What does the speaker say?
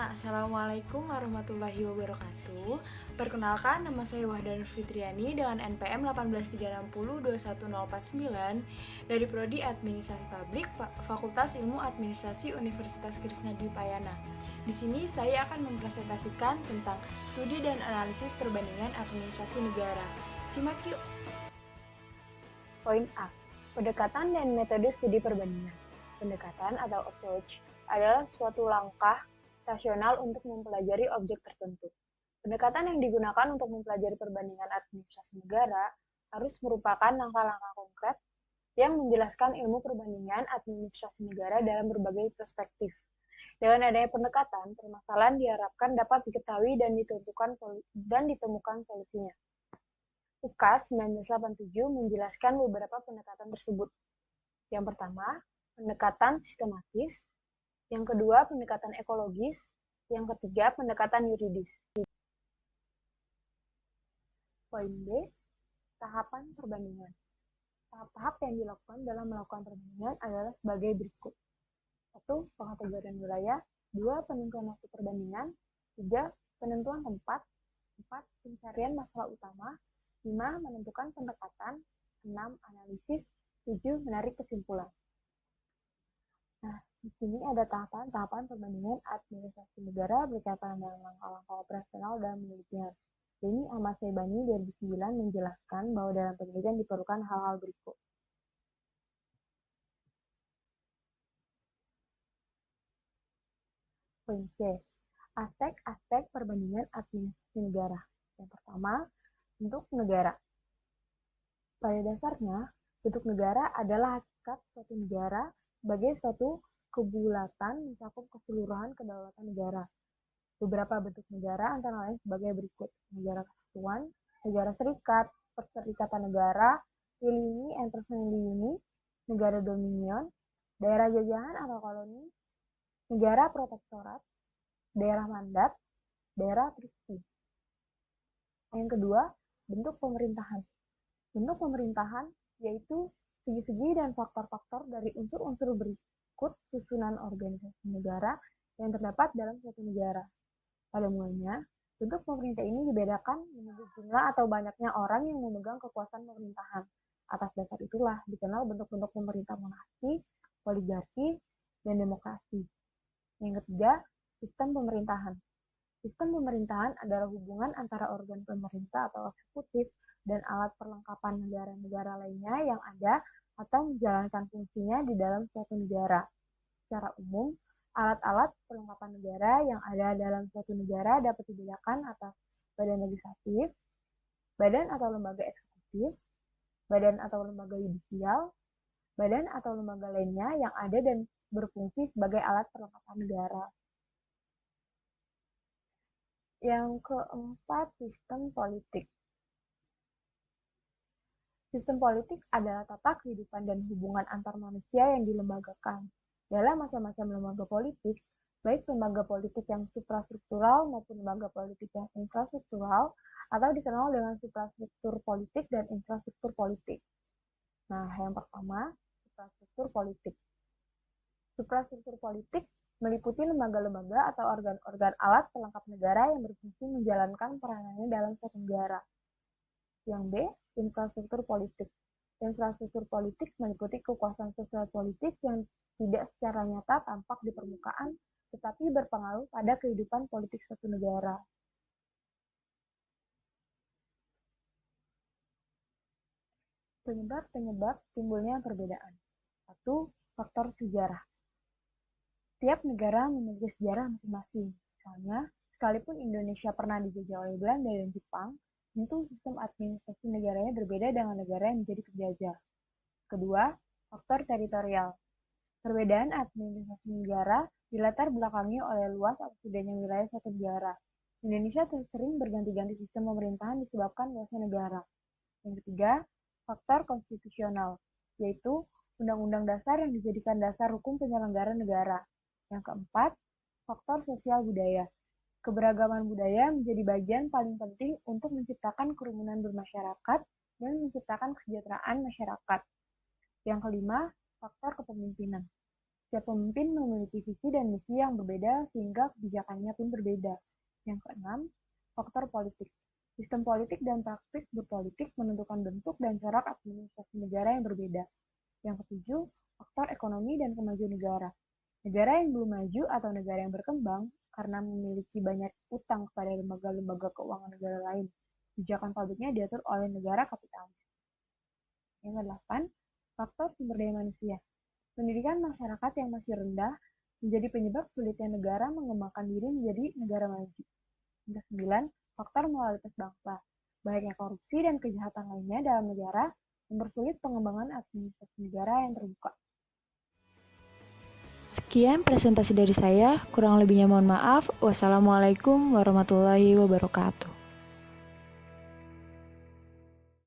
Assalamualaikum warahmatullahi wabarakatuh. Perkenalkan, nama saya Wahda Fitriani dengan NPM 186021049 dari Prodi Administrasi Publik, Fakultas Ilmu Administrasi Universitas Krisnadipayana. Di sini saya akan mempresentasikan tentang studi dan analisis perbandingan administrasi negara. Simak yuk. Poin A. Pendekatan dan metode studi perbandingan. Pendekatan atau approach adalah suatu langkah rasional untuk mempelajari objek tertentu. Pendekatan yang digunakan untuk mempelajari perbandingan administrasi negara harus merupakan langkah-langkah konkret yang menjelaskan ilmu perbandingan administrasi negara dalam berbagai perspektif. Dengan adanya pendekatan, permasalahan diharapkan dapat diketahui dan ditemukan solusinya. UKAS 1987 menjelaskan beberapa pendekatan tersebut. Yang pertama, pendekatan sistematis. Yang kedua, pendekatan ekologis. Yang ketiga, pendekatan yuridis. Poin B, tahapan perbandingan. Tahap-tahap yang dilakukan dalam melakukan perbandingan adalah sebagai berikut. 1. Pengkategorian wilayah. 2. Penentuan waktu perbandingan. 3. Penentuan tempat. 4. Pencarian masalah utama. 5. Menentukan pendekatan. 6. Analisis. 7. Menarik kesimpulan. Nah, di sini ada tahapan-tahapan perbandingan administrasi negara berkaitan dengan langkah-langkah operasional dan penelitian. Ini Ahmad Syaibani 2009 menjelaskan bahwa dalam penelitian diperlukan hal-hal berikut. Poin C. Aspek-aspek perbandingan administrasi negara. Yang pertama, bentuk negara. Pada dasarnya, bentuk negara adalah hakikat suatu negara sebagai suatu kebulatan mencakup keseluruhan kedaulatan negara. Beberapa bentuk negara antara lain sebagai berikut: negara kesatuan, negara serikat, perserikatan negara, Union International Union, negara dominion, daerah jajahan atau koloni, negara protektorat, daerah mandat, daerah trustee. Yang kedua, bentuk pemerintahan. Bentuk pemerintahan yaitu segi-segi dan faktor-faktor dari unsur-unsur berikut susunan organisasi negara yang terdapat dalam suatu negara. Pada mulanya, bentuk pemerintah ini dibedakan menurut jumlah atau banyaknya orang yang memegang kekuasaan pemerintahan. Atas dasar itulah dikenal bentuk-bentuk pemerintah monarki, oligarki, dan demokrasi. Yang ketiga, sistem pemerintahan. Sistem pemerintahan adalah hubungan antara organ pemerintah atau eksekutif dan alat perlengkapan negara-negara lainnya yang ada atau menjalankan fungsinya di dalam suatu negara. Secara umum, alat-alat perlengkapan negara yang ada dalam suatu negara dapat dibedakan atas badan legislatif, badan atau lembaga eksekutif, badan atau lembaga yudisial, badan atau lembaga lainnya yang ada dan berfungsi sebagai alat perlengkapan negara. Yang keempat, sistem politik. Sistem politik adalah tata kehidupan dan hubungan antar manusia yang dilembagakan. Dalam macam-macam lembaga politik, baik lembaga politik yang suprastruktural maupun lembaga politik yang infrastruktural, atau dikenal dengan suprastruktur politik dan infrastruktur politik. Nah, yang pertama, suprastruktur politik. Suprastruktur politik meliputi lembaga-lembaga atau organ-organ alat pelengkap negara yang berfungsi menjalankan peranannya dalam suatu negara. Yang B, infrastruktur politik. Infrastruktur politik meliputi kekuasaan sosial politik yang tidak secara nyata tampak di permukaan, tetapi berpengaruh pada kehidupan politik suatu negara. Penyebab-penyebab timbulnya perbedaan. 1. Faktor sejarah. Tiap negara memiliki sejarah masing-masing. Misalnya, sekalipun Indonesia pernah dijajah oleh Belanda dan Jepang, tentu sistem administrasi negaranya berbeda dengan negara yang menjadi penjajah. Kedua, faktor teritorial. Perbedaan administrasi negara dilatar belakangi oleh luas atau tidaknya wilayah suatu negara. Indonesia sering berganti-ganti sistem pemerintahan disebabkan luasnya negara. Yang ketiga, faktor konstitusional, yaitu undang-undang dasar yang dijadikan dasar hukum penyelenggara negara. Yang keempat, faktor sosial budaya. Keberagaman budaya menjadi bagian paling penting untuk menciptakan kerumunan bermasyarakat dan menciptakan kesejahteraan masyarakat. Yang kelima, faktor kepemimpinan. Setiap pemimpin memiliki visi dan misi yang berbeda sehingga kebijakannya pun berbeda. Yang keenam, faktor politik. Sistem politik dan praktik berpolitik menentukan bentuk dan corak administrasi negara yang berbeda. Yang ketujuh, faktor ekonomi dan kemajuan negara. Negara yang belum maju atau negara yang berkembang karena memiliki banyak utang kepada lembaga-lembaga keuangan negara lain. Kebijakan publiknya diatur oleh negara kapitalis. Yang kedelapan, faktor sumber daya manusia. Pendidikan masyarakat yang masih rendah menjadi penyebab sulitnya negara mengembangkan diri menjadi negara maju. Yang kesembilan, faktor moralitas bangsa. Banyaknya korupsi dan kejahatan lainnya dalam negara mempersulit pengembangan administrasi negara yang terbuka. Sekian presentasi dari saya, kurang lebihnya mohon maaf. Wassalamualaikum warahmatullahi wabarakatuh.